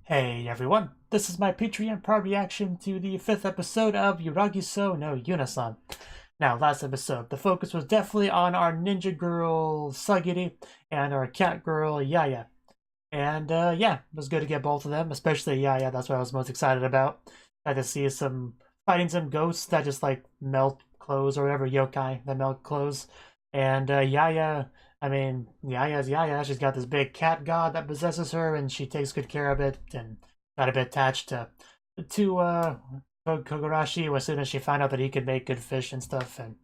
Hey everyone, this is my Patreon part reaction to the 5th episode of Yuragi-sou no Yuuna-san. Now, last episode, the focus was definitely on our ninja girl Sagiri and our cat girl Yaya. And yeah, it was good to get both of them, especially Yaya. That's what I was most excited about. Got to see fighting some ghosts that just like melt clothes or whatever, yokai that melt clothes. And Yaya, I mean, Yaya's Yaya. She's got this big cat god that possesses her, and she takes good care of it, and got a bit attached to Kogarashi as soon as she found out that he could make good fish and stuff. And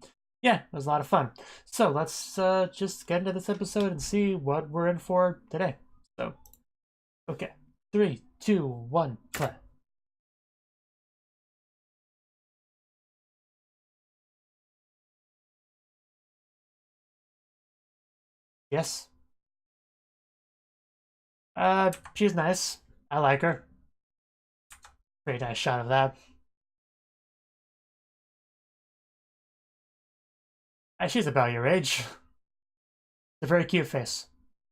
yeah, it was a lot of fun. So let's just get into this episode and see what we're in for today. So, okay, 3, 2, 1, play. Yes. She's nice. I like her. Pretty nice shot of that. She's about your age. It's a very cute face.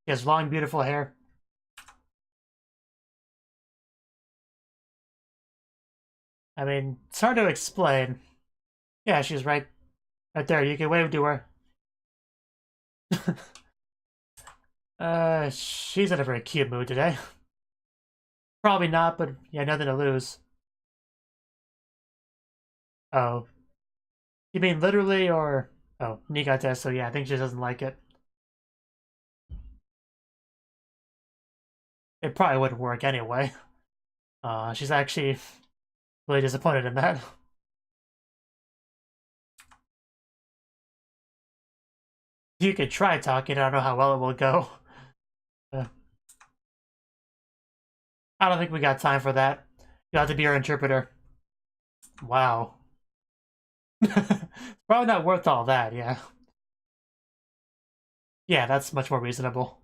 She has long, beautiful hair. I mean, it's hard to explain. Yeah, she's right there. You can wave to her. She's in a very cute mood today. Probably not, but yeah, nothing to lose. Oh. You mean literally or... Oh, Nigate, so yeah, I think she doesn't like it. It probably wouldn't work anyway. She's actually really disappointed in that. You could try talking, I don't know how well it will go. I don't think we got time for that. You'll have to be our interpreter. Wow. Probably not worth all that, yeah. Yeah, that's much more reasonable.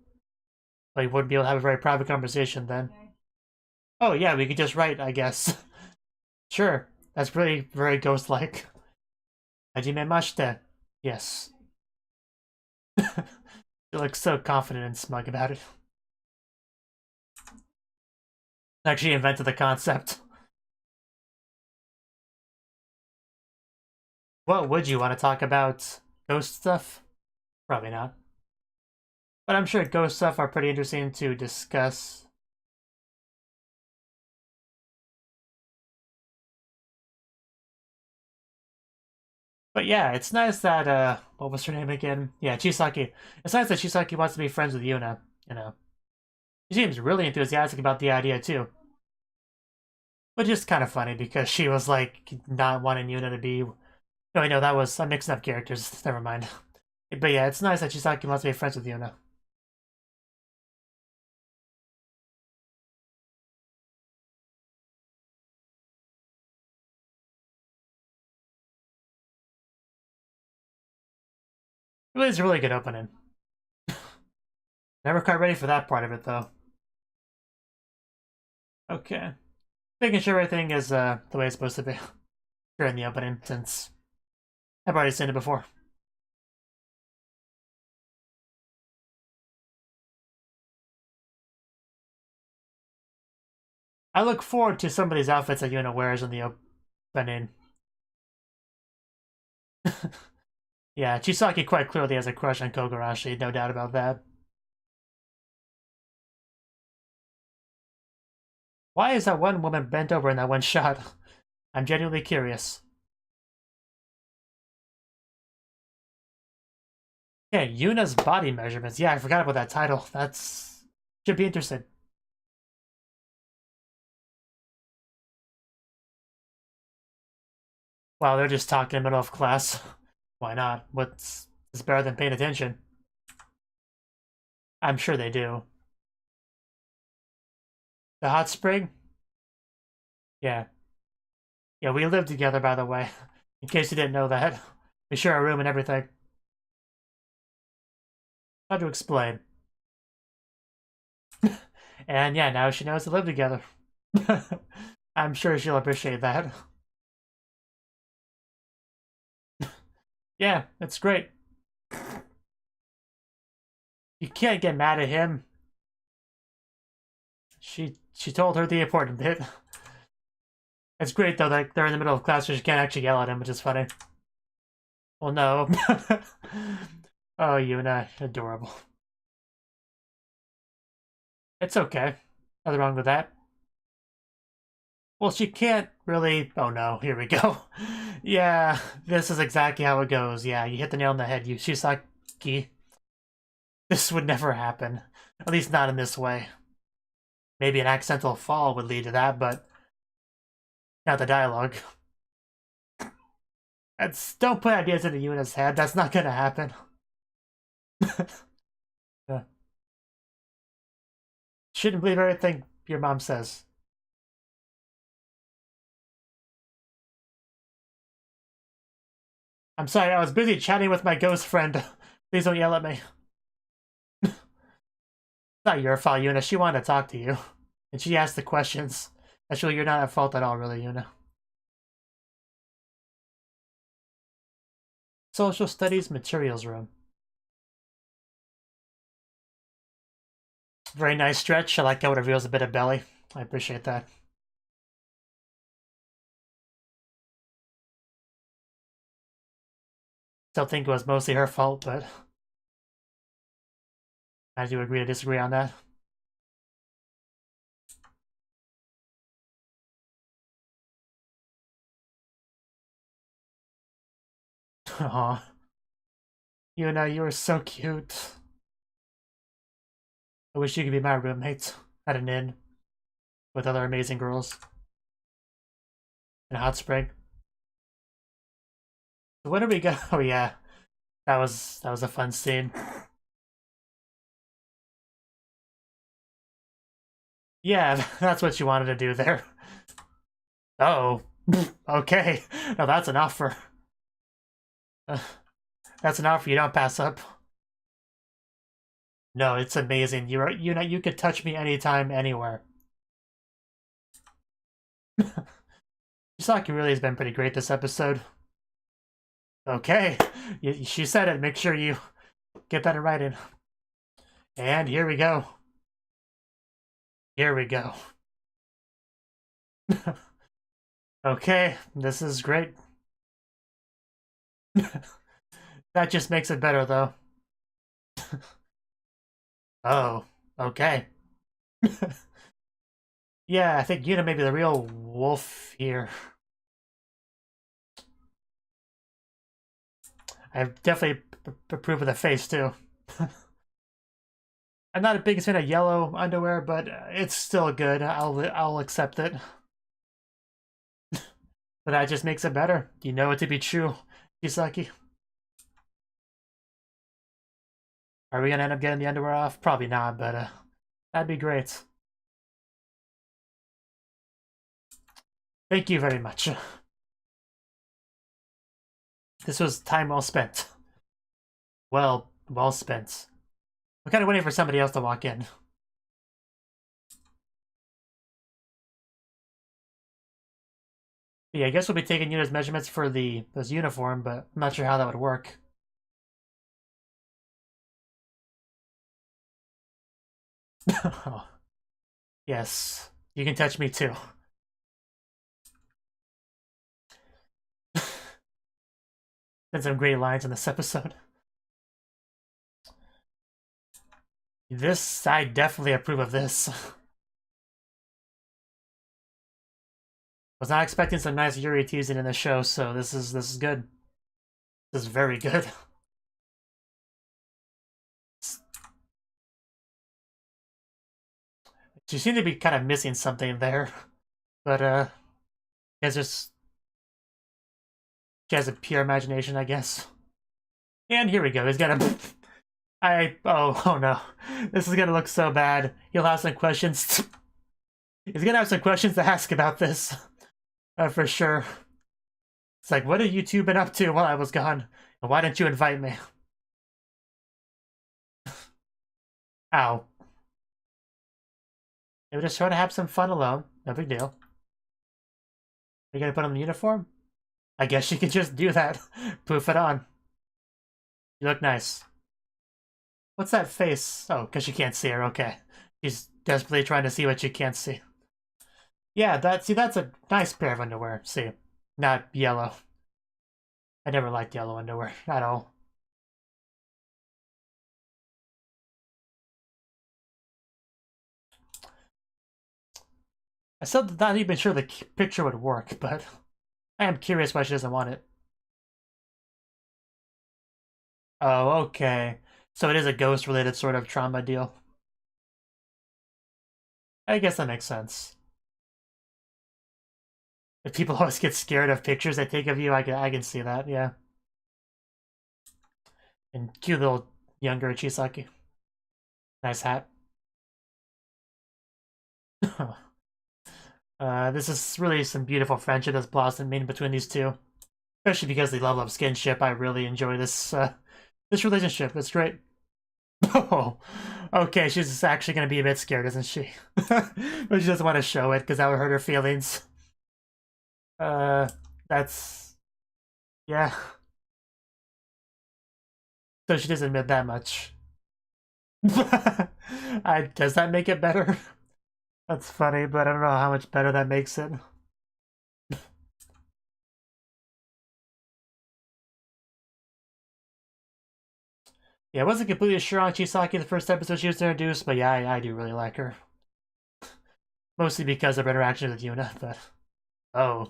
But you wouldn't be able to have a very private conversation then. Oh yeah, we could just write, I guess. Sure, that's really very ghost-like. Hajimemashite. Yes. You look so confident and smug about it. Actually invented the concept. What would you want to talk about? Ghost stuff? Probably not. But I'm sure ghost stuff are pretty interesting to discuss. But yeah, it's nice that, what was her name again? Yeah, Chisaki. It's nice that Chisaki wants to be friends with Yuna, you know. She seems really enthusiastic about the idea, too. Which is kind of funny, because she was, like, not wanting Yuna to be... No, that was... I'm mixing up characters. Never mind. But yeah, it's nice that Chisaki wants to be friends with Yuna. It was a really good opening. Never quite ready for that part of it, though. Okay. Making sure everything is the way it's supposed to be during the opening, since I've already seen it before. I look forward to some of these outfits that Yuna wears in the opening. Yeah, Chisaki quite clearly has a crush on Kogarashi, no doubt about that. Why is that one woman bent over in that one shot? I'm genuinely curious. Yeah, Yuna's body measurements. Yeah, I forgot about that title. That's... should be interesting. Wow, they're just talking in the middle of class. Why not? What's... it's better than paying attention. I'm sure they do. The hot spring? Yeah. Yeah, we live together, by the way. In case you didn't know that. We share a room and everything. How to explain. And yeah, now she knows to live together. I'm sure she'll appreciate that. Yeah, it's great. You can't get mad at him. She She told her the important bit. It's great though that they're in the middle of class so she can't actually yell at him, which is funny. Well, no. Oh, Yuna, adorable. It's okay. Nothing wrong with that. Well, she can't really... Oh no, here we go. Yeah, this is exactly how it goes. Yeah, you hit the nail on the head, you Shisaki. This would never happen. At least not in this way. Maybe an accidental fall would lead to that, but... not the dialogue. Don't put ideas into Yuna's head. That's not gonna happen. Yeah. Shouldn't believe everything your mom says. I'm sorry, I was busy chatting with my ghost friend. Please don't yell at me. It's not your fault, Yuna. She wanted to talk to you. And she asked the questions. Actually, you're not at fault at all, really, Yuna. Social Studies Materials Room. Very nice stretch. I like how it reveals a bit of belly. I appreciate that. Still think it was mostly her fault, but I do agree to disagree on that. Aw. Yuna, you were so cute. I wish you could be my roommate at an inn with other amazing girls in Hot Spring. When do we go? Oh yeah, that was a fun scene. Yeah, that's what you wanted to do there. Oh, okay. Now that's an offer. That's an offer you don't pass up. No, it's amazing. You could touch me anytime, anywhere. Yusaki really has been pretty great this episode. Okay, she said it. Make sure you get that in writing. And here we go. Here we go. Okay, this is great. That just makes it better, though. Oh, okay. Yeah, I think Yuna may be the real wolf here. I definitely approve of the face, too. I'm not a biggest fan of yellow underwear, but it's still good. I'll accept it. But that just makes it better. You know it to be true, Yusaki. Are we gonna end up getting the underwear off? Probably not, but that'd be great. Thank you very much. This was time well spent. Well spent. I'm kind of waiting for somebody else to walk in. Yeah, I guess we'll be taking Yuna's measurements for this uniform, but I'm not sure how that would work. Oh. Yes, you can touch me too. Been some great lines in this episode. I definitely approve of this. Was not expecting some nice Yuri teasing in the show, so this is good. This is very good. She seemed to be kind of missing something there, but it's just she has a pure imagination, I guess. And here we go. He's gonna. Oh no, this is gonna look so bad. He'll have some questions. He's gonna have some questions to ask about this. For sure. It's like, what have you two been up to while I was gone? And why didn't you invite me? Ow. Maybe just try to have some fun alone. No big deal. Are you gonna put on the uniform? I guess you could just do that. Poof it on. You look nice. What's that face? Oh, because you can't see her. Okay. She's desperately trying to see what you can't see. Yeah, that's a nice pair of underwear. See, not yellow. I never liked yellow underwear at all. I still not even sure the picture would work, but I am curious why she doesn't want it. Oh, okay. So it is a ghost-related sort of trauma deal. I guess that makes sense. If people always get scared of pictures they take of you, I can see that, yeah. And cute little younger Chisaki. Nice hat. This is really some beautiful friendship that's blossoming between these two. Especially because they love skinship. I really enjoy this relationship. It's great. Oh, okay, she's actually gonna be a bit scared, isn't she? But she doesn't want to show it because that would hurt her feelings. Uh, that's... yeah. So she doesn't admit that much. Does that make it better? That's funny, but I don't know how much better that makes it. Yeah, I wasn't completely sure on Chisaki the first episode she was introduced, but yeah, I do really like her. Mostly because of her interaction with Yuna, but... oh.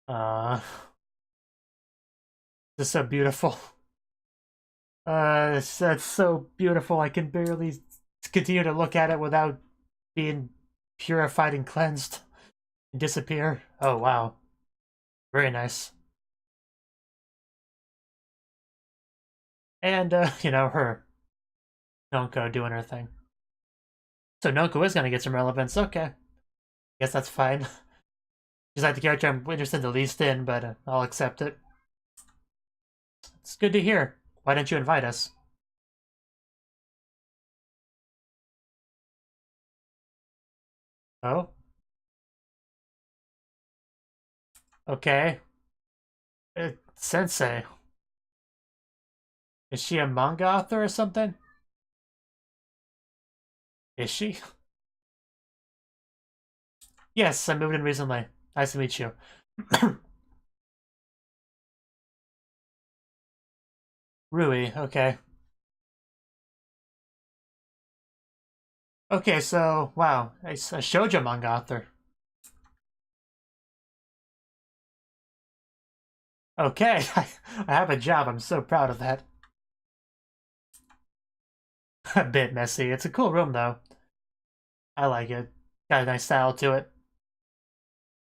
Uh... This is so beautiful. That's so beautiful, I can barely continue to look at it without being purified and cleansed and disappear. Oh, wow. Very nice. And, her Nonko doing her thing. So Nonko is gonna get some relevance. Okay. Guess that's fine. She's like the character I'm interested the least in, but I'll accept it. It's good to hear. Why didn't you invite us? Oh? Okay. Sensei. Is she a manga author or something? Is she? Yes, I moved in recently. Nice to meet you. Rui, okay. Okay, so, wow, a shoujo manga author. Okay, I have a job. I'm so proud of that. A bit messy. It's a cool room, though. I like it. Got a nice style to it.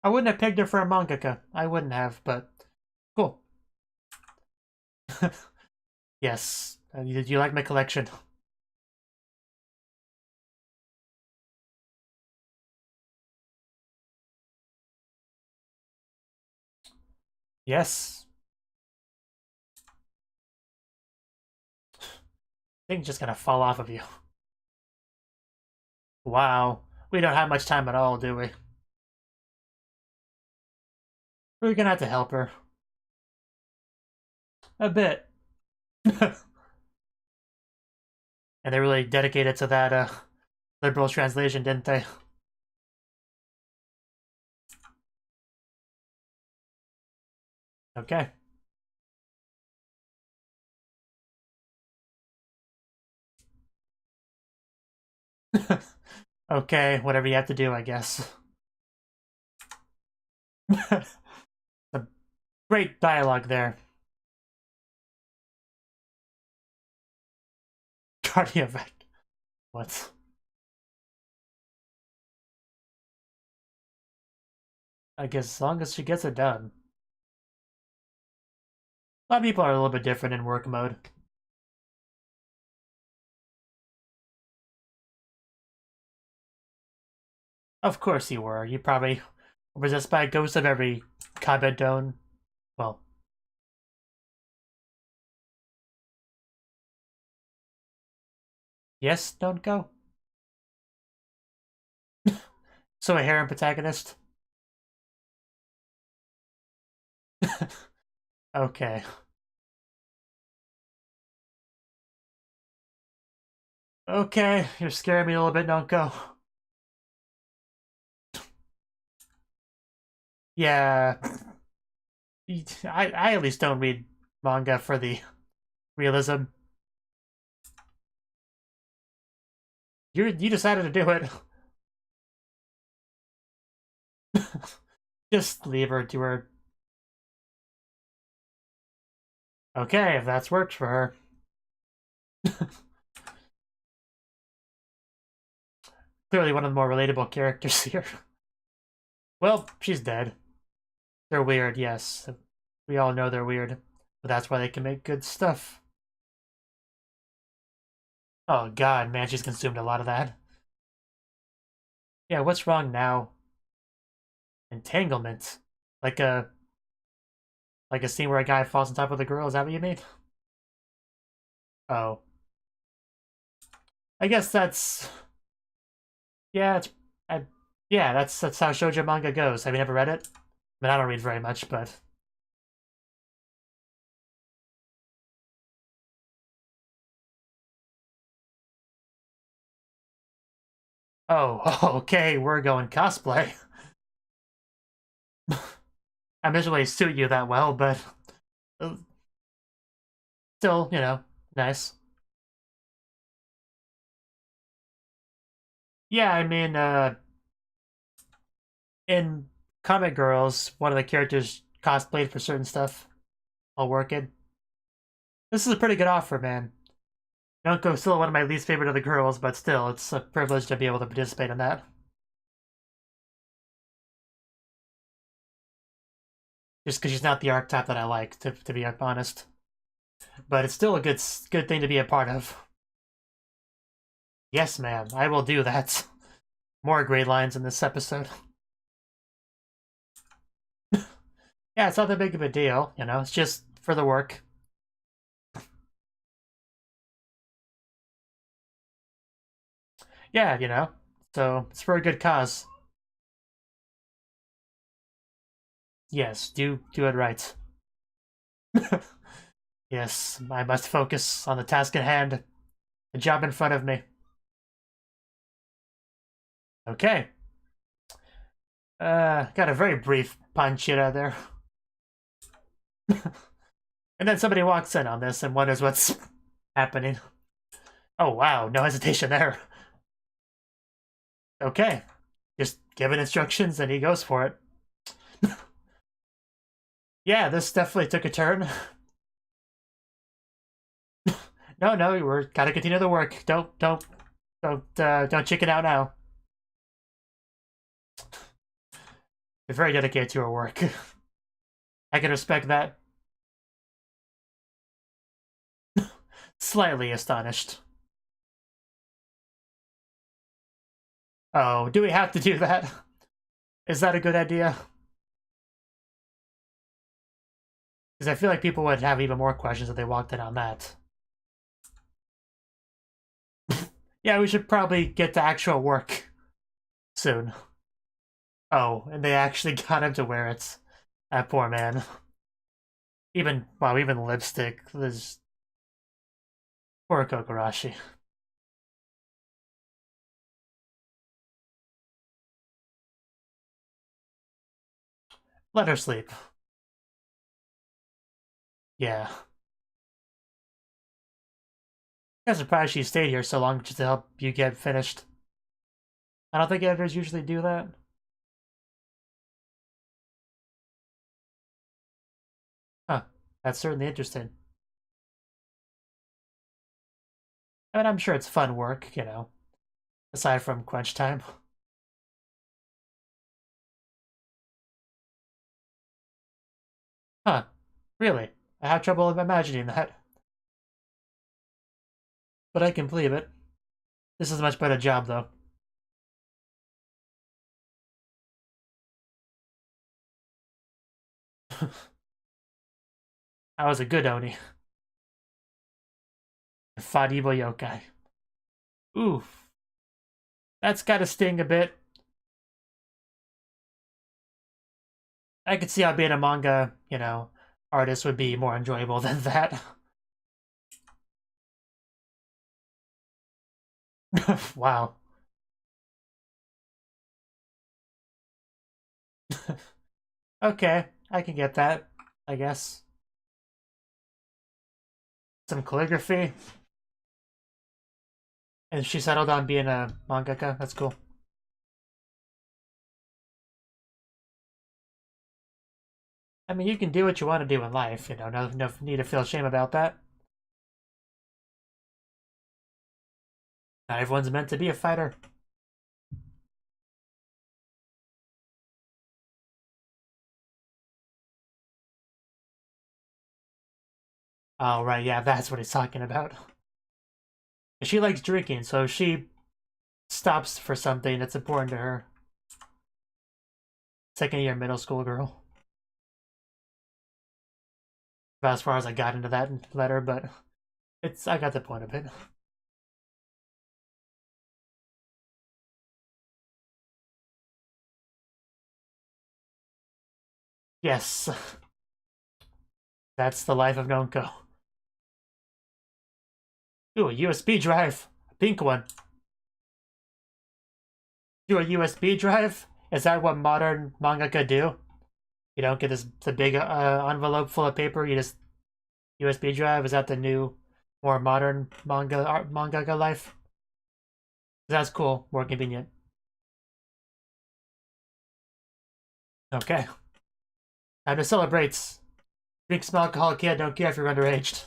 I wouldn't have picked her for a mangaka. I wouldn't have, but cool. Yes. Did you like my collection? Yes. Thing's just gonna fall off of you. Wow. We don't have much time at all, do we? We're gonna have to help her. A bit. And they really dedicated to that liberal translation, didn't they? Okay. Okay, whatever you have to do, I guess. A great dialogue there. Cardiovac. What? I guess as long as she gets it done. A lot of people are a little bit different in work mode. Of course you were. You probably were possessed by a ghost of every Kabedon. Well, yes, don't go. So a harem protagonist? Okay. Okay, you're scaring me a little bit, don't go. Yeah, I at least don't read manga for the realism. You decided to do it. Just leave her to her. Okay, if that's worked for her. Clearly one of the more relatable characters here. Well, she's dead. They're weird, yes. We all know they're weird. But that's why they can make good stuff. Oh god, man, she's consumed a lot of that. Yeah, what's wrong now? Entanglement. Like a scene where a guy falls on top of the girl, is that what you mean? Oh. I guess that's yeah, it's yeah, that's how shoujo manga goes. Have you never read it? I mean, I don't read very much, but oh, okay, we're going cosplay. I doesn't really suit you that well, but uh, still, you know, nice. Yeah, I mean, in Comic Girls, one of the characters cosplayed for certain stuff. I'll work it. This is a pretty good offer, man. Yonko's still one of my least favorite of the girls, but still, it's a privilege to be able to participate in that. Just because she's not the archetype that I like, to be honest. But it's still a good thing to be a part of. Yes, ma'am, I will do that. More great lines in this episode. Yeah, it's not that big of a deal, you know, it's just for the work. Yeah, you know, so it's for a good cause. Yes, do it right. Yes, I must focus on the task at hand, the job in front of me. Okay. Got a very brief punch hit out there. And then somebody walks in on this and wonders what's happening. Oh wow, no hesitation there. Okay. Just given instructions and he goes for it. Yeah, this definitely took a turn. No, we're gotta continue the work. Don't chicken out now. You're very dedicated to your work. I can respect that. Slightly astonished. Oh, do we have to do that? Is that a good idea? Because I feel like people would have even more questions if they walked in on that. Yeah, we should probably get to actual work soon. Oh, and they actually got him to wear it. That poor man. Even, wow, even lipstick. This poor Kokoroshi. Let her sleep. Yeah. I'm surprised she stayed here so long just to help you get finished. I don't think editors usually do that. Huh. That's certainly interesting. I mean, I'm sure it's fun work, you know, aside from crunch time. Huh. Really? I have trouble imagining that. But I can believe it. This is a much better job, though. I was a good Oni. Fought evil yokai. Oof. That's gotta sting a bit. I could see how being a manga, you know, artist would be more enjoyable than that. Wow. Okay, I can get that, I guess. Some calligraphy. And she settled on being a mangaka. That's cool. I mean, you can do what you want to do in life, you know, no need to feel shame about that. Not everyone's meant to be a fighter. Oh, right, yeah, that's what he's talking about. She likes drinking, so if she stops for something that's important to her. Second year middle school girl. About as far as I got into that letter, but I got the point of it. Yes. That's the life of Nonko. Ooh, a USB drive. A pink one. Do a USB drive? Is that what modern mangaka do? You don't get the big envelope full of paper, you just USB drive? Is that the new, more modern mangaka life? That's cool, more convenient. Okay. Time to celebrate. Drink some alcohol, kid, don't care if you're underaged.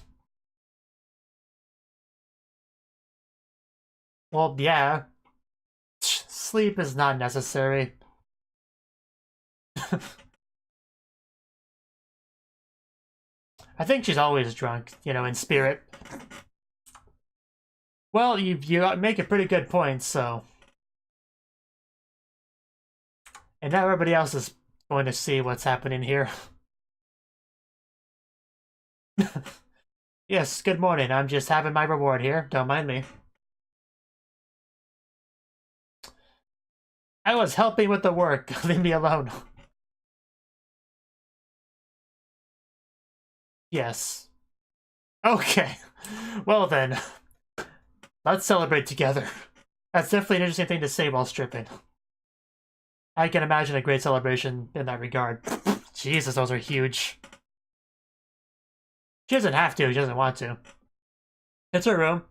Well, yeah. Sleep is not necessary. I think she's always drunk, you know, in spirit. Well, you make a pretty good point, so... And now everybody else is going to see what's happening here. Yes, good morning. I'm just having my reward here. Don't mind me. I was helping with the work. Leave me alone. Yes. Okay. Well then. Let's celebrate together. That's definitely an interesting thing to say while stripping. I can imagine a great celebration in that regard. Jesus, those are huge. She doesn't have to, she doesn't want to. It's her room.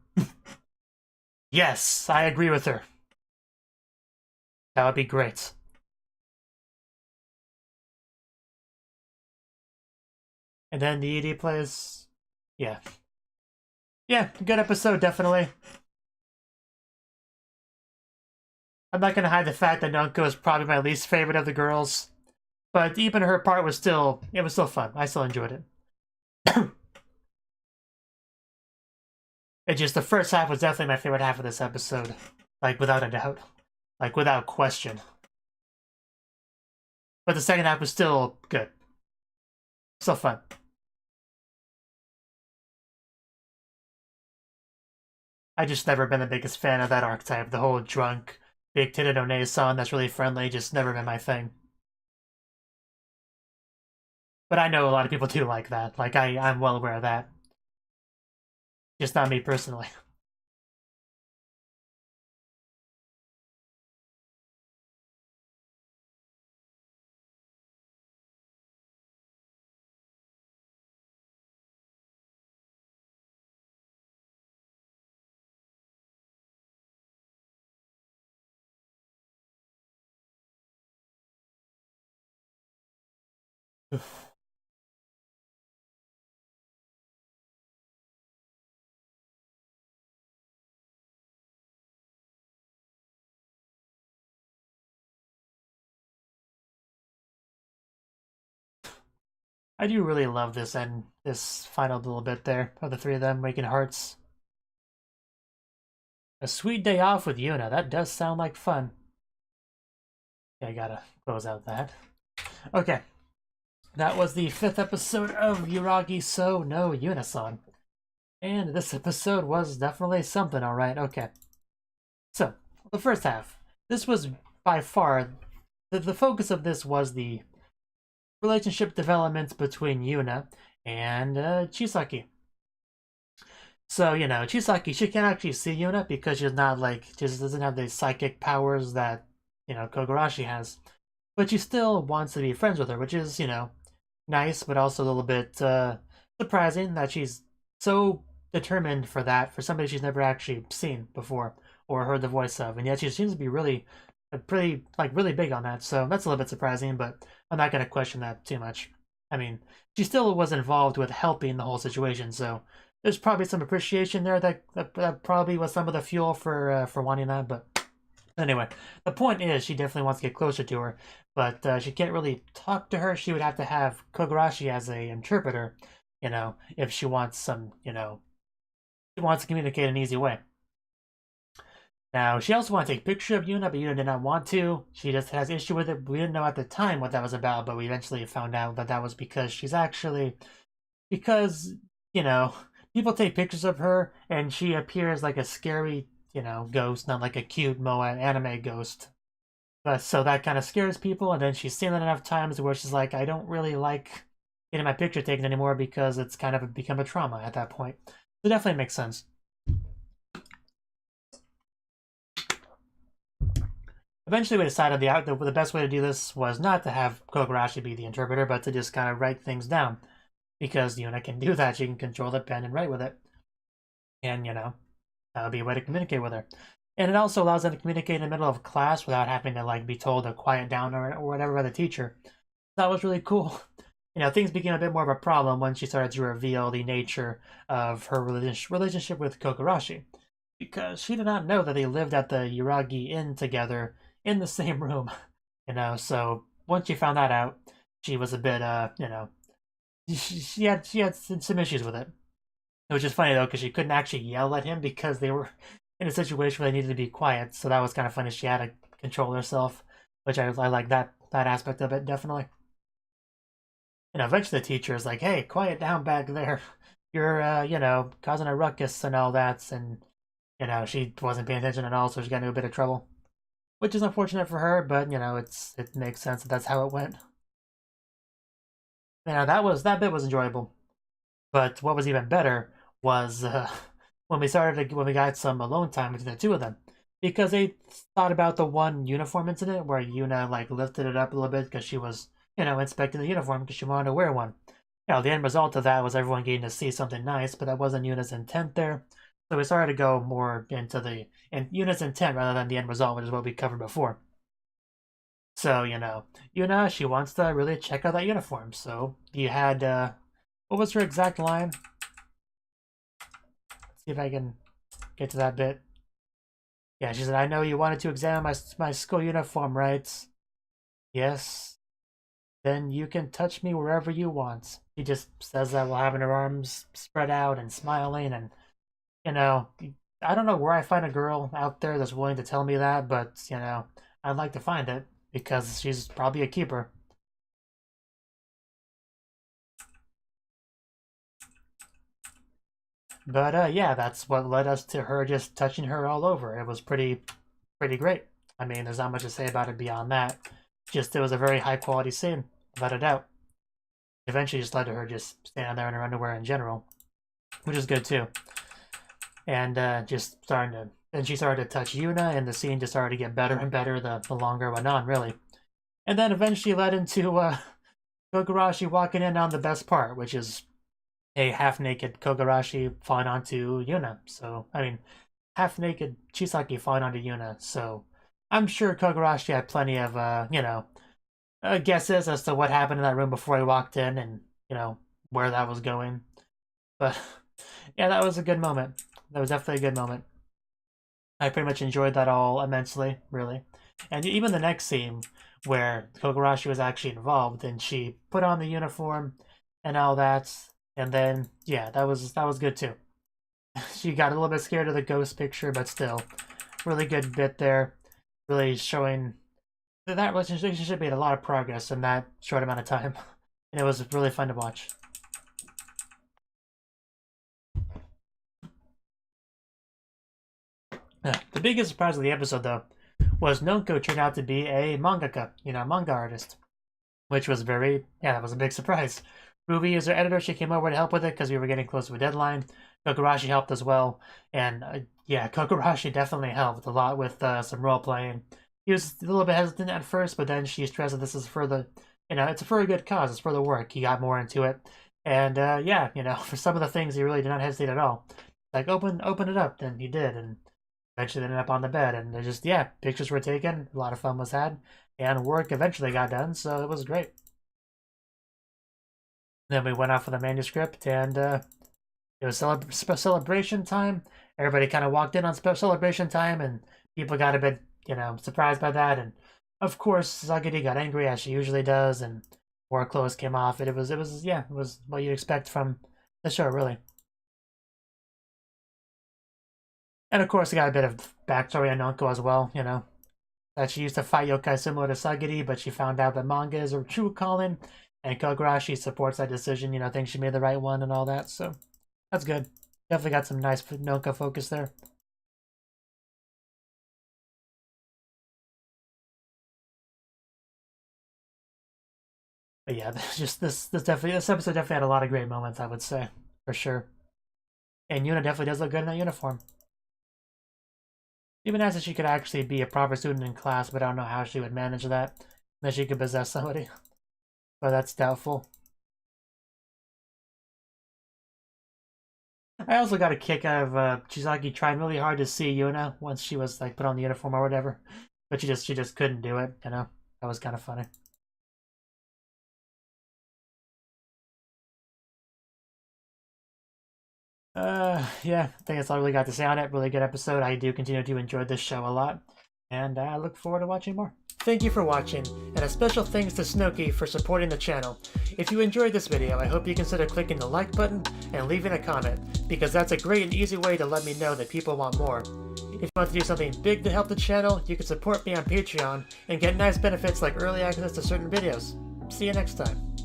Yes, I agree with her. That would be great. And then the ED plays. Yeah. Yeah, good episode, definitely. I'm not gonna hide the fact that Nonko is probably my least favorite of the girls. But even her part was still fun. I still enjoyed it. It's just the first half was definitely my favorite half of this episode. Like, without a doubt. Like, without question. But the second half was still good. Still fun. I just never been the biggest fan of that archetype. The whole drunk, big-titted One-san that's really friendly, just never been my thing. But I know a lot of people do like that. Like, I'm well aware of that. Just not me personally. I do really love this and this final little bit there of the three of them making hearts. A sweet day off with Yuna. That does sound like fun. Yeah, I gotta close out that. Okay. That was the 5th episode of Yuragi-sou no Yuuna-san. And this episode was definitely something, alright. Okay. So, the first half. This was by far... The focus of this was the relationship developments between Yuna and Chisaki. So, you know, Chisaki, she can't actually see Yuna because she's not like, she just doesn't have the psychic powers that, you know, Kogarashi has. but she still wants to be friends with her, which is, nice, but also a little bit surprising that she's so determined for that, for somebody she's never actually seen before or heard the voice of, and yet she seems to be really, really big on that. So that's a little bit surprising, but I'm not going to question that too much. I mean, she still was involved with helping the whole situation, so there's probably some appreciation there that probably was some of the fuel for wanting that. But anyway, the point is she definitely wants to get closer to her, but she can't really talk to her. She would have to have Kogarashi as a interpreter, if she wants some, she wants to communicate in an easy way. Now, she also wanted to take a picture of Yuuna, but Yuuna did not want to. She just has issue with it. We didn't know at the time what that was about, but we eventually found out that that was because because, people take pictures of her, and she appears like a scary, ghost, not like a cute moe anime ghost. But so that kind of scares people, and then she's seen it enough times where she's like, I don't really like getting my picture taken anymore because it's kind of become a trauma at that point. So it definitely makes sense. Eventually, we decided the best way to do this was not to have Kogarashi be the interpreter, but to just kind of write things down. Because Yuuna can do that. She can control the pen and write with it. And, that would be a way to communicate with her. And it also allows them to communicate in the middle of class without having to, be told to quiet down or whatever by the teacher. That was really cool. Things became a bit more of a problem when she started to reveal the nature of her relationship with Kogarashi. Because she did not know that they lived at the Yuragi Inn together in the same room, so once she found that out, she was a bit, she had some issues with it. Which is funny, though, because she couldn't actually yell at him because they were in a situation where they needed to be quiet, so that was kind of funny. She had to control herself, which I like that aspect of it, definitely. Eventually the teacher is like, hey, quiet down back there. You're, causing a ruckus and all that, and, she wasn't paying attention at all, so she got into a bit of trouble. Which is unfortunate for her, but it makes sense that that's how it went. That bit was enjoyable. But what was even better was when we got some alone time between the two of them, because they thought about the one uniform incident where Yuuna lifted it up a little bit because she was inspecting the uniform because she wanted to wear one. The end result of that was everyone getting to see something nice, but that wasn't Yuuna's intent there. So we started to go more into Yuuna's intent rather than the end result, which is what we covered before. So, Yuuna, she wants to really check out that uniform. So you had, what was her exact line? Let's see if I can get to that bit. Yeah, she said, I know you wanted to examine my school uniform, right? Yes. Then you can touch me wherever you want. She just says that while having her arms spread out and smiling, and I don't know where I find a girl out there that's willing to tell me that, but, I'd like to find it, because she's probably a keeper. But, yeah, that's what led us to her just touching her all over. It was pretty great. I mean, there's not much to say about it beyond that. Just, it was a very high-quality scene, without a doubt. Eventually just led to her just standing there in her underwear in general, which is good, too. And just and she started to touch Yuuna, and the scene just started to get better and better the longer it went on, really. And then eventually led into Kogarashi walking in on the best part, which is a half-naked Kogarashi falling onto Yuuna. So, I mean, half-naked Chisaki falling onto Yuuna. So, I'm sure Kogarashi had plenty of, guesses as to what happened in that room before he walked in and, where that was going. But, yeah, that was a good moment. That was definitely a good moment. I pretty much enjoyed that all immensely, really. And even the next scene where Kogarashi was actually involved and she put on the uniform and all that, and then yeah, that was good too. She got a little bit scared of the ghost picture, but still, really good bit there, really showing that relationship made a lot of progress in that short amount of time, and it was really fun to watch. The biggest surprise of the episode, though, was Nonko turned out to be a mangaka, manga artist, which was that was a big surprise. Ruby is our editor. She came over to help with it because we were getting close to a deadline. Kogarashi helped as well, and yeah, Kogarashi definitely helped a lot with some role playing. he was a little bit hesitant at first, but then she stressed that this is for the, it's for a good cause. It's for the work. He got more into it, and yeah, for some of the things he really did not hesitate at all. Like open it up, then he did, and eventually ended up on the bed, and just pictures were taken, a lot of fun was had, and work eventually got done, so it was great. Then we went out for the manuscript, and it was celebration time. Everybody kind of walked in on celebration time, and people got a bit, surprised by that. And of course, Sagiri got angry as she usually does, and more clothes came off. It was what you'd expect from the show, really. And of course, we got a bit of backstory on Nonko as well. That she used to fight yokai similar to Sagiri, but she found out that manga is her true calling. And Kogarashi supports that decision, thinks she made the right one and all that, so that's good. Definitely got some nice Nonko focus there. But yeah, just this episode definitely had a lot of great moments, I would say, for sure. And Yuna definitely does look good in that uniform. Even as if she could actually be a proper student in class, but I don't know how she would manage that. That she could possess somebody. But that's doubtful. I also got a kick out of Chisaki trying really hard to see Yuna once she was like put on the uniform or whatever, but she just couldn't do it. That was kind of funny. Yeah, I think that's all I really got to say on it. Really good episode. I do continue to enjoy this show a lot, and I look forward to watching more. Thank you for watching, and a special thanks to Cnouki for supporting the channel. If you enjoyed this video, I hope you consider clicking the like button and leaving a comment, because that's a great and easy way to let me know that people want more. If you want to do something big to help the channel, you can support me on Patreon and get nice benefits like early access to certain videos. See you next time.